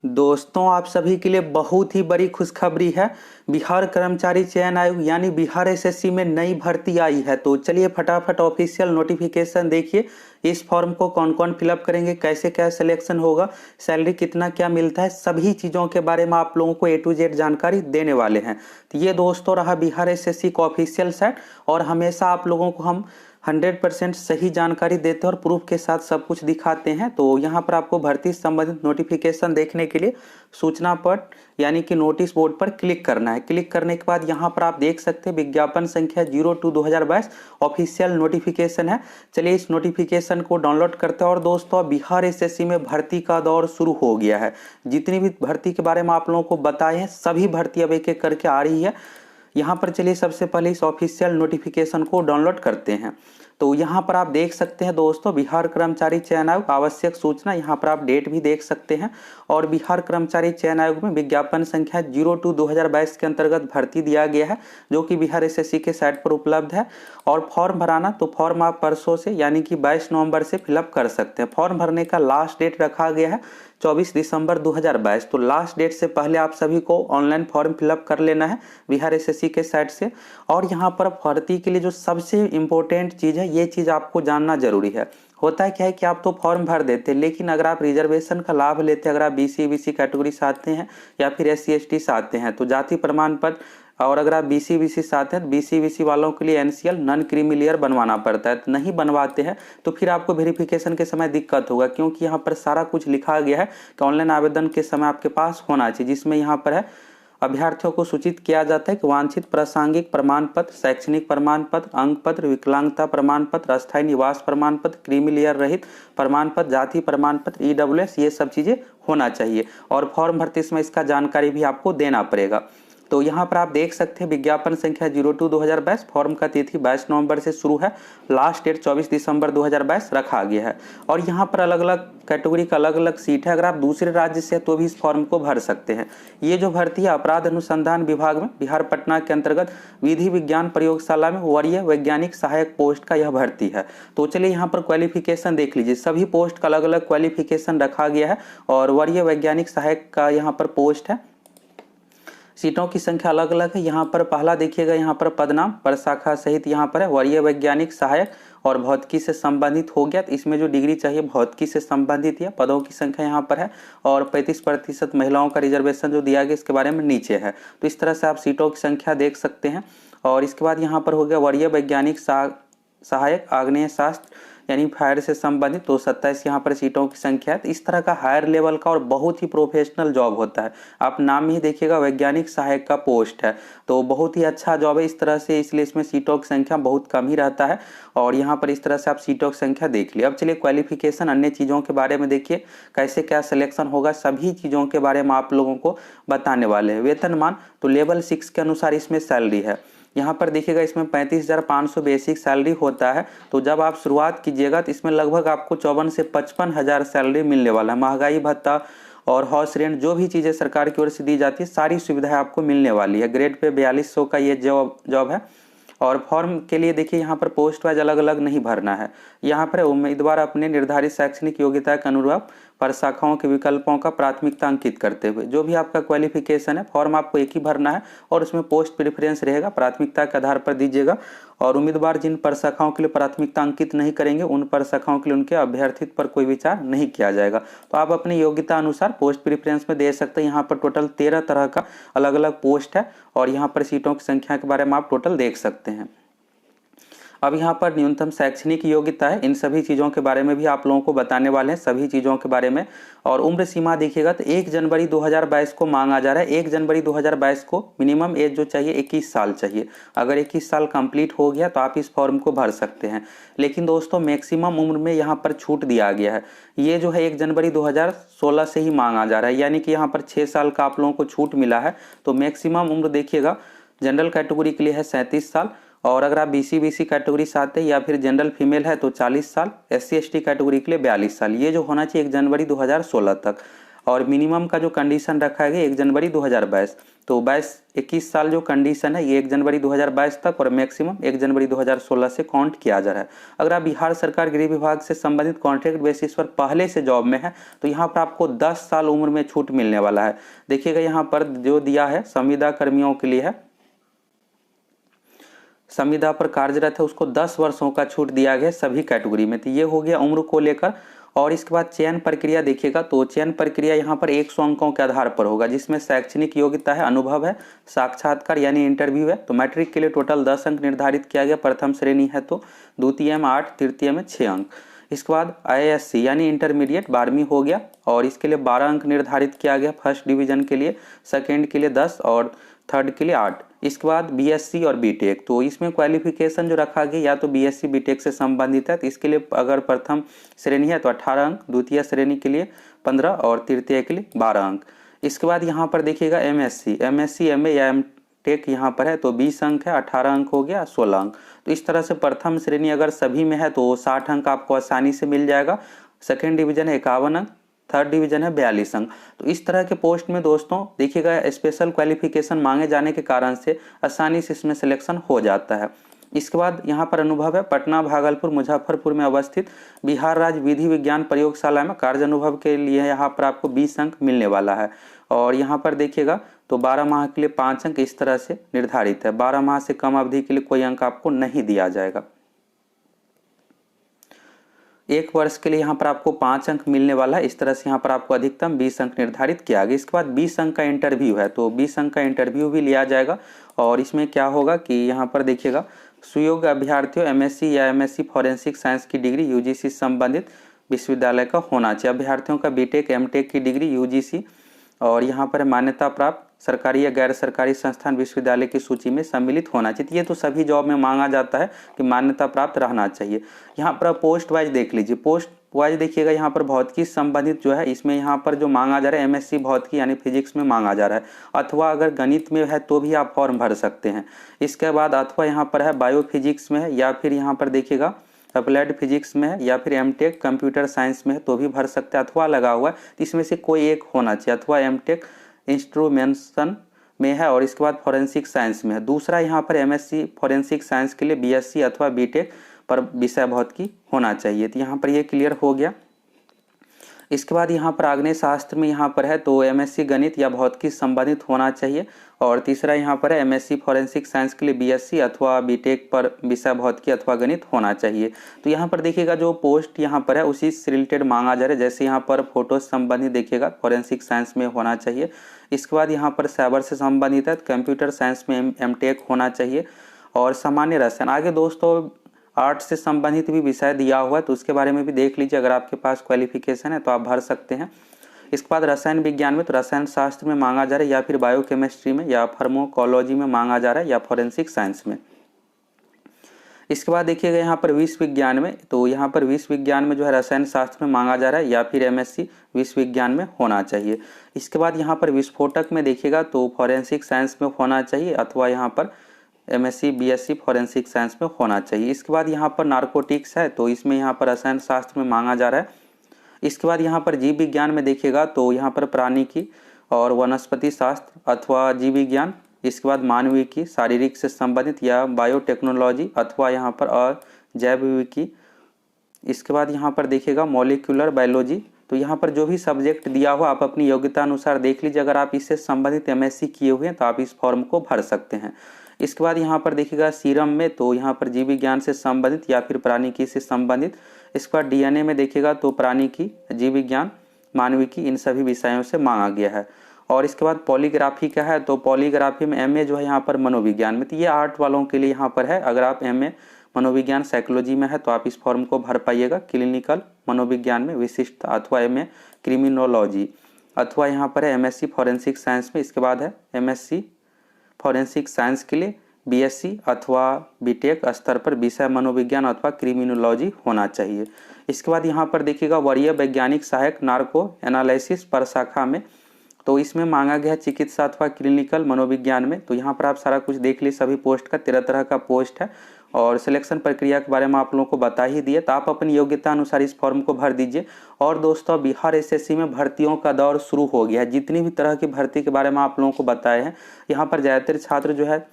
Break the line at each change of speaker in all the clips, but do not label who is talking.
दोस्तों, आप सभी के लिए बहुत ही बड़ी खुशखबरी है। बिहार कर्मचारी चयन आयोग यानी बिहार एसएससी में नई भर्ती आई है। तो चलिए फटाफट ऑफिशियल नोटिफिकेशन देखिए। इस फॉर्म को कौन कौन फिलअप करेंगे, कैसे क्या सिलेक्शन होगा, सैलरी कितना क्या मिलता है, सभी चीज़ों के बारे में आप लोगों को ए टू जेड जानकारी देने वाले हैं। तो ये दोस्तों रहा बिहार एसएससी का ऑफिशियल साइट, और हमेशा आप लोगों को हम 100% सही जानकारी देते हैं और प्रूफ के साथ सब कुछ दिखाते हैं। तो यहाँ पर आपको भर्ती संबंधित नोटिफिकेशन देखने के लिए सूचना पत्र यानी कि नोटिस बोर्ड पर क्लिक करना है। क्लिक करने के बाद यहाँ पर आप देख सकते हैं विज्ञापन संख्या 02/2022 ऑफिशियल नोटिफिकेशन है। चलिए इस नोटिफिकेशन को डाउनलोड करते हैं। और दोस्तों, बिहार एसएससी में भर्ती का दौर शुरू हो गया है। जितनी भी भर्ती के बारे में आप लोगों को बताए हैं सभी भर्ती अब एक एक करके आ रही है। यहाँ पर चलिए सबसे पहले इस ऑफिशियल नोटिफिकेशन को डाउनलोड करते हैं। तो यहाँ पर आप देख सकते हैं दोस्तों, बिहार कर्मचारी चयन आयोग आवश्यक सूचना, यहाँ पर आप डेट भी देख सकते हैं। और बिहार कर्मचारी चयन आयोग में विज्ञापन संख्या 02/2022 के अंतर्गत भर्ती दिया गया है, जो कि बिहार एसएससी के साइट पर उपलब्ध है। और फॉर्म भराना, तो फॉर्म आप परसों से यानी कि 22 नवंबर से फिलअप कर सकते हैं। फॉर्म भरने का लास्ट डेट रखा गया है 24 दिसंबर 2022। तो लास्ट डेट से पहले आप सभी को ऑनलाइन फॉर्म फिलअप कर लेना है बिहार एसएससी के साइट से। और यहाँ पर भर्ती के लिए जो सबसे इम्पोर्टेंट चीज़ है, ये चीज़ आपको जानना जरूरी है। होता है क्या है कि आप तो फॉर्म भर देते हैं, लेकिन अगर आप रिजर्वेशन का लाभ लेते हैं, अगर आप बीसी बीसी कैटेगरी से आते हैं या फिर एससी एसटी से आते हैं, तो जाति प्रमाण पत्र, और अगर आप बीसी बीसी से आते हैं, बीसी बीसी वालों के लिए एनसीएल नॉन क्रीमी बनवाना पड़ता है। तो नहीं बनवाते हैं तो फिर आपको वेरिफिकेशन के समय दिक्कत होगा, क्योंकि यहाँ पर सारा कुछ लिखा गया है कि ऑनलाइन आवेदन के समय आपके पास होना चाहिए, जिसमें यहाँ पर है अभ्यर्थियों को सूचित किया जाता है कि वांछित प्रासंगिक प्रमाण पत्र, शैक्षणिक प्रमाण पत्र, अंक पत्र, विकलांगता प्रमाण पत्र, अस्थायी निवास प्रमाण पत्र, क्रीमी लेयर रहित प्रमाण पत्र, जाति प्रमाण पत्र, ईडब्ल्यूएस, ये सब चीजें होना चाहिए। और फॉर्म भरते समय इसका जानकारी भी आपको देना पड़ेगा। तो यहाँ पर आप देख सकते हैं विज्ञापन संख्या 02/2022, फॉर्म का तिथि 22 नवंबर से शुरू है, लास्ट डेट 24 दिसंबर 2022 रखा गया है। और यहाँ पर अलग अलग कैटेगरी का अलग अलग सीट है। अगर आप दूसरे राज्य से तो भी इस फॉर्म को भर सकते हैं। ये जो भर्ती है अपराध अनुसंधान विभाग में बिहार पटना के अंतर्गत विधि विज्ञान प्रयोगशाला में वरीय वैज्ञानिक सहायक पोस्ट का यह भर्ती है। तो चलिए यहाँ पर क्वालिफिकेशन देख लीजिए। सभी पोस्ट का अलग अलग क्वालिफिकेशन रखा गया है। और वरीय वैज्ञानिक सहायक का यहाँ पर पोस्ट है। सीटों की संख्या अलग अलग है। यहाँ पर पहला देखिएगा, यहाँ पर पदनाम पर शाखा सहित यहाँ पर है वरीय वैज्ञानिक सहायक, और भौतिकी से संबंधित हो गया। तो इसमें जो डिग्री चाहिए भौतिकी से संबंधित है। पदों की संख्या यहाँ पर है, और 35% महिलाओं का रिजर्वेशन जो दिया गया इसके बारे में नीचे है। तो इस तरह से आप सीटों की संख्या देख सकते हैं। और इसके बाद यहाँ पर हो गया वरीय वैज्ञानिक सहायक आग्नेय शास्त्र यानी फायर से संबंधित, तो 27 यहाँ पर सीटों की संख्या है। तो इस तरह का हायर लेवल का और बहुत ही प्रोफेशनल जॉब होता है। आप नाम ही देखिएगा, वैज्ञानिक सहायक का पोस्ट है, तो बहुत ही अच्छा जॉब है इस तरह से। इसलिए इसमें सीटों की संख्या बहुत कम ही रहता है। और यहाँ पर इस तरह से आप सीटों की संख्या देख लिया। अब चलिए क्वालिफिकेशन अन्य चीज़ों के बारे में देखिए, कैसे क्या सिलेक्शन होगा, सभी चीज़ों के बारे में आप लोगों को बताने वाले हैं। वेतनमान, तो लेवल 6 के अनुसार इसमें सैलरी है। यहाँ पर देखिएगा इसमें 35,500 बेसिक सैलरी होता है। तो जब आप शुरुआत कीजिएगा तो इसमें लगभग आपको 54 से 55 हज़ार सैलरी मिलने वाला है। महंगाई भत्ता और हाउस रेंट, जो भी चीज़ें सरकार की ओर से दी जाती है, सारी सुविधाएं आपको मिलने वाली है। ग्रेड पे 4200 का ये जॉब है। और फॉर्म के लिए देखिए यहाँ पर पोस्ट वाइज अलग अलग नहीं भरना है। यहाँ पर उम्मीदवार अपने निर्धारित शैक्षणिक योग्यता के अनुरूप पर शाखाओं के विकल्पों का प्राथमिकता अंकित करते हुए, जो भी आपका क्वालिफिकेशन है फॉर्म आपको एक ही भरना है, और उसमें पोस्ट प्रेफरेंस रहेगा, प्राथमिकता के आधार पर दीजिएगा। और उम्मीदवार जिन पर शाखाओं के लिए प्राथमिकता अंकित नहीं करेंगे, उन पर शाखाओं के लिए उनके अभ्यर्थित पर कोई विचार नहीं किया जाएगा। तो आप अपनी योग्यता अनुसार पोस्ट प्रेफरेंस में दे सकते हैं। यहाँ पर टोटल 13 तरह का अलग अलग पोस्ट है, और यहाँ पर सीटों की संख्या के बारे में आप टोटल देख सकते हैं। अब यहाँ पर न्यूनतम शैक्षणिक योग्यता है, इन सभी चीज़ों के बारे में भी आप लोगों को बताने वाले हैं, सभी चीज़ों के बारे में। और उम्र सीमा देखिएगा तो 1 जनवरी 2022 को मांगा जा रहा है। 1 जनवरी 2022 को मिनिमम एज जो चाहिए 21 साल चाहिए। अगर 21 साल कंप्लीट हो गया तो आप इस फॉर्म को भर सकते हैं। लेकिन दोस्तों मैक्सिमम उम्र में यहाँ पर छूट दिया गया है। ये जो है 1 जनवरी 2016 से ही मांगा जा रहा है, यानी कि यहाँ पर 6 साल का आप लोगों को छूट मिला है। तो मैक्सिमम उम्र देखिएगा, जनरल कैटेगरी के लिए है 37 साल, और अगर आप बीसी बीसी कैटेगरी से आते हैं या फिर जनरल फीमेल है तो 40 साल, एससी एसटी कैटेगरी के लिए 42 साल। ये जो होना चाहिए 1 जनवरी 2016 तक। और मिनिमम का जो कंडीशन रखा गया 1 जनवरी 2022, तो 22-21 साल जो कंडीशन है ये 1 जनवरी 2022 तक और मैक्सिमम 1 जनवरी 2016 से काउंट किया जा रहा है। अगर आप बिहार सरकार गृह विभाग से संबंधित कॉन्ट्रैक्ट बेसिस पर पहले से जॉब में है तो यहाँ पर आपको 10 साल उम्र में छूट मिलने वाला है। देखिएगा यहाँ पर जो दिया है संविदा कर्मियों के लिए है, संविदा पर कार्यरत है उसको 10 वर्षों का छूट दिया गया सभी कैटेगरी में। तो ये हो गया उम्र को लेकर। और इसके बाद चयन प्रक्रिया देखिएगा, तो चयन प्रक्रिया यहाँ पर 100 अंकों के आधार पर होगा, जिसमें शैक्षणिक योग्यता है, अनुभव है, साक्षात्कार यानी इंटरव्यू है। तो मैट्रिक के लिए टोटल 10 अंक निर्धारित किया गया, प्रथम श्रेणी है तो, द्वितीय में 8, तृतीय में 6 अंक। इसके बाद IASC यानी इंटरमीडिएट 12वीं हो गया और इसके लिए 12 अंक निर्धारित किया गया, फर्स्ट डिवीजन के लिए, सेकेंड के लिए 10 और थर्ड के लिए 8। इसके बाद BSc और BTech, तो इसमें क्वालिफिकेशन जो रखा गया या तो BSc BTech से संबंधित है, तो इसके लिए अगर प्रथम श्रेणी है तो 18 अंक, द्वितीय श्रेणी के लिए 15 और तृतीय के लिए 12 अंक। इसके बाद यहाँ पर देखिएगा MSc, MA या MTech यहाँ पर है तो 20 अंक है, 18 अंक हो गया, 16 अंक। तो इस तरह से प्रथम श्रेणी अगर सभी में है तो 60 अंक आपको आसानी से मिल जाएगा, सेकेंड डिवीजन है 51 अंक, थर्ड डिवीजन है 42 अंक। तो इस तरह के पोस्ट में दोस्तों देखिएगा स्पेशल क्वालिफिकेशन मांगे जाने के कारण से आसानी से इसमें सिलेक्शन हो जाता है। इसके बाद यहाँ पर अनुभव है, पटना, भागलपुर, मुजफ्फरपुर में अवस्थित बिहार राज्य विधि विज्ञान प्रयोगशाला में कार्य अनुभव के लिए यहाँ पर आपको 20 अंक मिलने वाला है। और यहाँ पर देखिएगा तो 12 माह के लिए 5 अंक इस तरह से निर्धारित है, 12 माह से कम अवधि के लिए कोई अंक आपको नहीं दिया जाएगा। 1 वर्ष के लिए यहाँ पर आपको 5 अंक मिलने वाला है। इस तरह से यहाँ पर आपको अधिकतम 20 अंक निर्धारित किया गया। इसके बाद 20 अंक का इंटरव्यू है, तो 20 अंक का इंटरव्यू भी लिया जाएगा। और इसमें क्या होगा कि यहाँ पर देखिएगा सुयोग्य अभ्यर्थियों MSc या MSc फॉरेंसिक साइंस की डिग्री UGC संबंधित विश्वविद्यालय का होना चाहिए। अभ्यर्थियों का BTech MTech की डिग्री UGC और यहाँ पर मान्यता प्राप्त सरकारी या गैर सरकारी संस्थान विश्वविद्यालय की सूची में सम्मिलित होना चाहिए। ये तो सभी जॉब में मांगा जाता है कि मान्यता प्राप्त रहना चाहिए। यहाँ पर पोस्ट वाइज देख लीजिए, पोस्ट वाइज देखिएगा यहाँ पर भौतिकी संबंधित जो है इसमें यहाँ पर जो मांगा जा रहा है MSc भौतिकी यानी फिजिक्स में मांगा जा रहा है, अथवा अगर गणित में है तो भी आप फॉर्म भर सकते हैं। इसके बाद अथवा यहाँ पर है बायोफिजिक्स में है, या फिर यहाँ पर देखिएगा अप्लाइड फिजिक्स में है, या फिर MTech कंप्यूटर साइंस में है तो भी भर सकते हैं, अथवा लगा हुआ है तो इसमें से कोई एक होना चाहिए, अथवा MTech इंस्ट्रूमेंटेशन में है और इसके बाद फॉरेंसिक साइंस में है। दूसरा यहाँ पर MSc फॉरेंसिक साइंस के लिए BSc अथवा BTech पर विषय भौतिकी होना चाहिए। तो यहाँ पर ये क्लियर हो गया। इसके बाद यहाँ पर आग्नेय शास्त्र में यहाँ पर है तो MSc गणित या भौतिकी संबंधित होना चाहिए। और तीसरा यहाँ पर है MSc फॉरेंसिक साइंस के लिए BSc अथवा BTech पर विषय भौतिकी अथवा गणित होना चाहिए। तो यहाँ पर देखिएगा जो पोस्ट यहाँ पर है उसी से रिलेटेड मांगा जा रहा है, जैसे यहाँ पर फोटो से संबंधित देखिएगा फॉरेंसिक साइंस में होना चाहिए। इसके बाद यहाँ पर साइबर से संबंधित है, कंप्यूटर साइंस में MTech होना चाहिए। और सामान्य रसायन, आगे दोस्तों आर्ट से संबंधित भी विषय दिया हुआ है तो उसके बारे में भी देख लीजिए, अगर आपके पास क्वालिफिकेशन है तो आप भर सकते हैं। इसके बाद रसायन विज्ञान में तो रसायन शास्त्र में मांगा जा रहा है, या फिर बायोकेमिस्ट्री में, या फार्माकोलॉजी में मांगा जा रहा है, या फॉरेंसिक साइंस में। इसके बाद देखिएगा यहाँ पर विश्व विज्ञान में, तो यहाँ पर विश्व विज्ञान में जो है रसायन शास्त्र में मांगा जा रहा है, या फिर MSc विश्व विज्ञान में होना चाहिए। इसके बाद यहाँ पर विस्फोटक में देखिएगा तो फॉरेंसिक साइंस में होना चाहिए, अथवा यहाँ पर MSc BSc फॉरेंसिक साइंस में होना चाहिए। इसके बाद यहाँ पर नार्कोटिक्स है तो इसमें यहाँ पर रसायन शास्त्र में मांगा जा रहा है। इसके बाद यहाँ पर जीव विज्ञान में देखिएगा तो यहाँ पर प्राणिकी और वनस्पति शास्त्र अथवा जीव विज्ञान। इसके बाद मानविकी शारीरिक से संबंधित या बायोटेक्नोलॉजी अथवा यहाँ पर जैविकी। इसके बाद यहाँ पर देखिएगा मॉलिक्यूलर बायोलॉजी। तो यहाँ पर जो भी सब्जेक्ट दिया हुआ आप अपनी योग्यता अनुसार देख लीजिए, अगर आप इससे संबंधित MSc किए हुए हैं तो आप इस फॉर्म को भर सकते हैं। इसके बाद यहाँ पर देखिएगा सीरम में तो यहाँ पर जीव विज्ञान से संबंधित या फिर प्राणिकी से संबंधित। इसके बाद DNA में देखिएगा तो प्राणिकी, जीव विज्ञान, मानविकी, इन सभी विषयों से मांगा गया है। और इसके बाद पॉलीग्राफी का है तो पॉलीग्राफी में MA जो है यहाँ पर मनोविज्ञान में, तो ये आर्ट वालों के लिए यहाँ पर है। अगर आप MA मनोविज्ञान साइकोलॉजी में है तो आप इस फॉर्म को भर पाइएगा। क्लिनिकल मनोविज्ञान में विशिष्ट अथवा MA क्रिमिनोलॉजी, अथवा यहाँ पर है MSc फॉरेंसिक साइंस में। इसके बाद है MSc फॉरेंसिक साइंस के लिए BSc अथवा BTech स्तर पर विषय मनोविज्ञान अथवा क्रिमिनोलॉजी होना चाहिए। इसके बाद यहाँ पर देखिएगा वरीय वैज्ञानिक सहायक नार्को एनालिसिस पर शाखा में, तो इसमें मांगा गया चिकित्सा अथवा क्लिनिकल मनोविज्ञान में। तो यहाँ पर आप सारा कुछ देख लीजिए, सभी पोस्ट का 13 तरह का पोस्ट है। और सिलेक्शन प्रक्रिया के बारे में आप लोगों को बता ही दिए, तो आप अपनी योग्यता अनुसार इस फॉर्म को भर दीजिए। और दोस्तों बिहार एसएससी में भर्तियों का दौर शुरू हो गया है। जितनी भी तरह की भर्ती के बारे में आप लोगों को बताए हैं, यहाँ पर ज़्यादातर छात्र जो है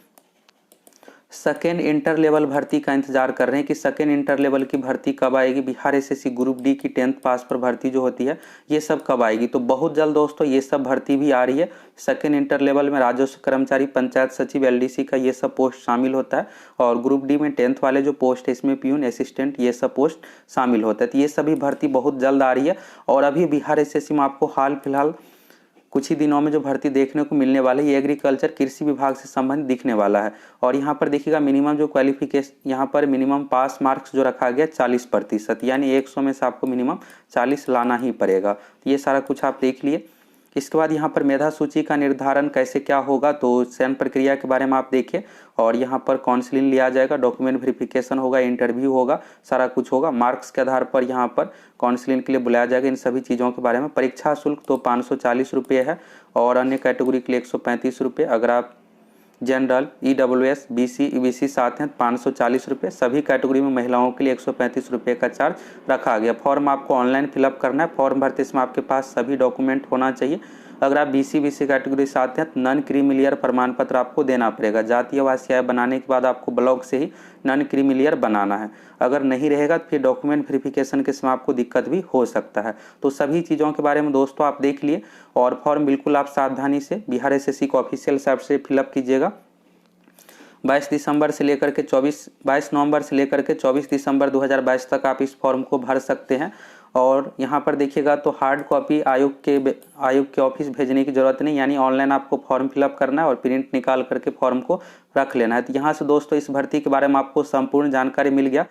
सेकेंड इंटर लेवल भर्ती का इंतजार कर रहे हैं कि सेकेंड इंटर लेवल की भर्ती कब आएगी, बिहार एसएससी ग्रुप डी की 10th पास पर भर्ती जो होती है ये सब कब आएगी। तो बहुत जल्द दोस्तों ये सब भर्ती भी आ रही है। सेकेंड इंटर लेवल में राजस्व कर्मचारी, पंचायत सचिव, एलडीसी का ये सब पोस्ट शामिल होता है, और ग्रुप डी में 10th वाले जो पोस्ट है इसमें प्यून, असिस्टेंट ये सब पोस्ट शामिल होता है। तो ये सभी भर्ती बहुत जल्द आ रही है। और अभी बिहार एसएससी में आपको हाल फिलहाल कुछ ही दिनों में जो भर्ती देखने को मिलने वाली है ये एग्रीकल्चर कृषि विभाग से संबंधित दिखने वाला है। और यहाँ पर देखिएगा मिनिमम जो क्वालिफिकेशन, यहाँ पर मिनिमम पास मार्क्स जो रखा गया 40%, यानी 100 में से आपको मिनिमम 40 लाना ही पड़ेगा। तो ये सारा कुछ आप देख लिए। इसके बाद यहाँ पर मेधा सूची का निर्धारण कैसे क्या होगा, तो चयन प्रक्रिया के बारे में आप देखिए। और यहाँ पर काउंसलिंग लिया जाएगा, डॉक्यूमेंट वेरिफिकेशन होगा, इंटरव्यू होगा, सारा कुछ होगा। मार्क्स के आधार पर यहाँ पर काउंसलिंग के लिए बुलाया जाएगा। इन सभी चीज़ों के बारे में परीक्षा शुल्क तो 540 रुपये है, और अन्य कैटेगरी के लिए 135 रुपये। अगर आप जनरल, ईडब्ल्यूएस, बीसी, ईबीसी साथ हैं 540 रुपये। सभी कैटेगरी में महिलाओं के लिए 135 रुपये का चार्ज रखा गया। फॉर्म आपको ऑनलाइन फिलअप करना है। फॉर्म भरते समय आपके पास सभी डॉक्यूमेंट होना चाहिए। अगर आप बीसी कैटेगरी से आते हैं तो नॉन क्रीमिलियर प्रमाण पत्र आपको देना पड़ेगा। जातीय आवासीय आय बनाने के बाद आपको ब्लॉक से ही नॉन क्रीमिलियर बनाना है। अगर नहीं रहेगा तो फिर डॉक्यूमेंट वेरिफिकेशन के समय आपको दिक्कत भी हो सकता है। तो सभी चीज़ों के बारे में दोस्तों आप देख लिए, और फॉर्म बिल्कुल आप सावधानी से बिहार एसएससी को ऑफिशियल साइट से फिलअप कीजिएगा। 22 नवंबर से लेकर के 24 दिसंबर 2022 तक आप इस फॉर्म को भर सकते हैं। और यहाँ पर देखिएगा तो हार्ड कॉपी आयोग के ऑफिस भेजने की जरूरत नहीं, यानी ऑनलाइन आपको फॉर्म फिलअप करना है और प्रिंट निकाल करके फॉर्म को रख लेना है। तो यहाँ से दोस्तों इस भर्ती के बारे में आपको संपूर्ण जानकारी मिल गया।